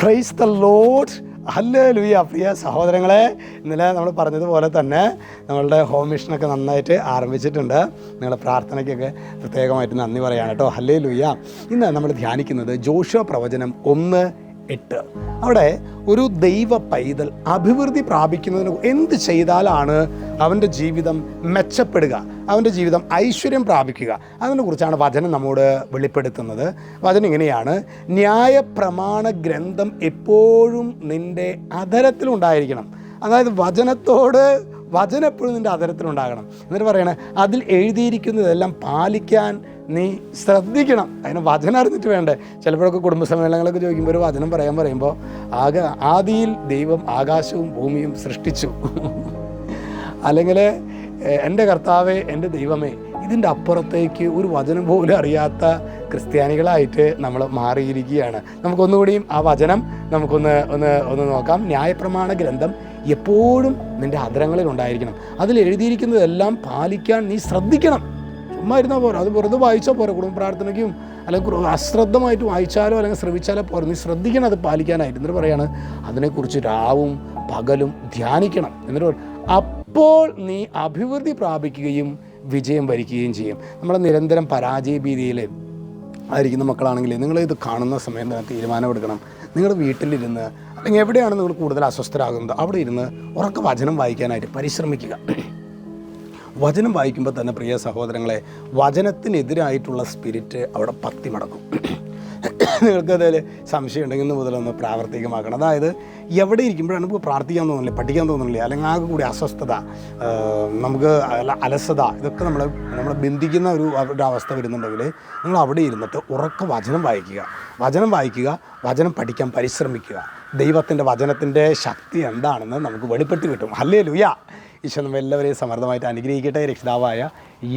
Praise the Lord. Hallelujah. പ്രിയ സഹോദരങ്ങളെ, ഇന്നലെ നമ്മൾ പറഞ്ഞതുപോലെ തന്നെ നമ്മളുടെ ഹോം മിഷനൊക്കെ നന്നായിട്ട് ആരംഭിച്ചിട്ടുണ്ട്. നിങ്ങളുടെ പ്രാർത്ഥനയ്ക്കൊക്കെ പ്രത്യേകമായിട്ട് നന്ദി പറയുകയാണ് കേട്ടോ. ഹല്ലേലൂയ. ഇന്ന് നമ്മൾ ധ്യാനിക്കുന്നത് ജോഷുവ പ്രവചനം 1:8. അവിടെ ഒരു ദൈവ പൈതൽ അഭിവൃദ്ധി പ്രാപിക്കുന്നതിന് എന്ത് ചെയ്താലാണ് അവൻ്റെ ജീവിതം മെച്ചപ്പെടുക, അവൻ്റെ ജീവിതം ഐശ്വര്യം പ്രാപിക്കുക, അതിനെക്കുറിച്ചാണ് വചനം നമ്മോട് വെളിപ്പെടുത്തുന്നത്. വചനം ഇങ്ങനെയാണ്: ന്യായപ്രമാണ ഗ്രന്ഥം എപ്പോഴും നിൻ്റെ അധരത്തിലുണ്ടായിരിക്കണം. അതായത് വചനം എപ്പോഴും നിൻ്റെ അധരത്തിലുണ്ടാകണം. എന്നിട്ട് പറയണേ, അതിൽ എഴുതിയിരിക്കുന്നതെല്ലാം പാലിക്കാൻ നീ ശ്രദ്ധിക്കണം. അതിന് വചനം അറിഞ്ഞിട്ട് വേണ്ടേ. ചിലപ്പോഴൊക്കെ കുടുംബസമ്മേളനങ്ങളൊക്കെ ചോദിക്കുമ്പോൾ ഒരു വചനം പറയുമ്പോൾ ആദിയിൽ ദൈവം ആകാശവും ഭൂമിയും സൃഷ്ടിച്ചു, അല്ലെങ്കിൽ എൻ്റെ കർത്താവേ, എൻ്റെ ദൈവമേ, ഇതിൻ്റെ അപ്പുറത്തേക്ക് ഒരു വചനം പോലും അറിയാത്ത ക്രിസ്ത്യാനികളായിട്ട് നമ്മൾ മാറിയിരിക്കുകയാണ്. നമുക്കൊന്നുകൂടിയും ആ വചനം നമുക്കൊന്ന് നോക്കാം. ന്യായപ്രമാണ ഗ്രന്ഥം എപ്പോഴും നിൻ്റെ അധരങ്ങളിൽ ഉണ്ടായിരിക്കണം. അതിൽ എഴുതിയിരിക്കുന്നതെല്ലാം പാലിക്കാൻ നീ ശ്രദ്ധിക്കണം. ചുമ്മാ ഇരുന്നാൽ പോരാ, അത് വെറുതെ വായിച്ചാൽ പോരാ. കുടുംബ പ്രാർത്ഥനയ്ക്കും അല്ലെങ്കിൽ അശ്രദ്ധമായിട്ട് വായിച്ചാലോ അല്ലെങ്കിൽ ശ്രമിച്ചാലോ പോരാ, നീ ശ്രദ്ധിക്കണം അത് പാലിക്കാനായിട്ട്. എന്നിട്ട് പറയാണ്, അതിനെക്കുറിച്ച് രാവും പകലും ധ്യാനിക്കണം. എന്നിട്ട് അപ്പോൾ നീ അഭിവൃദ്ധി പ്രാപിക്കുകയും വിജയം വരിക്കുകയും ചെയ്യും. നമ്മളെ നിരന്തരം പരാജയ ഭീതിയിൽ ആയിരിക്കുന്ന മക്കളാണെങ്കിൽ നിങ്ങളിത് കാണുന്ന സമയം തന്നെ തീരുമാനമെടുക്കണം. നിങ്ങളുടെ വീട്ടിലിരുന്ന് അല്ലെങ്കിൽ എവിടെയാണ് നിങ്ങൾ കൂടുതൽ അസ്വസ്ഥരാകുന്നത് അവിടെ ഇരുന്ന് ഉറക്കെ വചനം വായിക്കാനായിട്ട് പരിശ്രമിക്കുക. വചനം വായിക്കുമ്പോൾ തന്നെ പ്രിയ സഹോദരങ്ങളെ, വചനത്തിനെതിരായിട്ടുള്ള സ്പിരിറ്റ് അവിടെ പത്തി മടക്കും. നിങ്ങൾക്കതിൽ സംശയം ഉണ്ടെങ്കിൽ മുതലൊന്ന് പ്രാവർത്തികമാക്കണം. അതായത് എവിടെ ഇരിക്കുമ്പോഴാണ് നമുക്ക് പ്രാർത്ഥിക്കാൻ തോന്നില്ല, പഠിക്കാൻ തോന്നുന്നില്ല, അല്ലെങ്കിൽ ആകെ കൂടി അസ്വസ്ഥത, നമുക്ക് അലസത, ഇതൊക്കെ നമ്മളെ ബന്ധിക്കുന്ന ഒരു അവസ്ഥ വരുന്നുണ്ടെങ്കിൽ നിങ്ങൾ അവിടെ ഇരുന്നിട്ട് ഉറക്കെ വചനം വായിക്കുക, വചനം പഠിക്കാൻ പരിശ്രമിക്കുക. ദൈവത്തിൻ്റെ വചനത്തിൻ്റെ ശക്തി എന്താണെന്ന് നമുക്ക് വെളിപ്പെട്ട് കിട്ടും. ഹല്ലേലൂയ. ഈശോ നമ്മെ എല്ലാവരെയും സമൃദ്ധമായിട്ട് അനുഗ്രഹിക്കട്ടെ. രക്ഷിതാവായ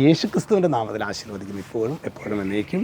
യേശുക്രിസ്തുവിൻ്റെ നാമത്തിൽ ആശീർവദിക്കുന്നു, ഇപ്പോഴും എപ്പോഴും എന്നേക്കും.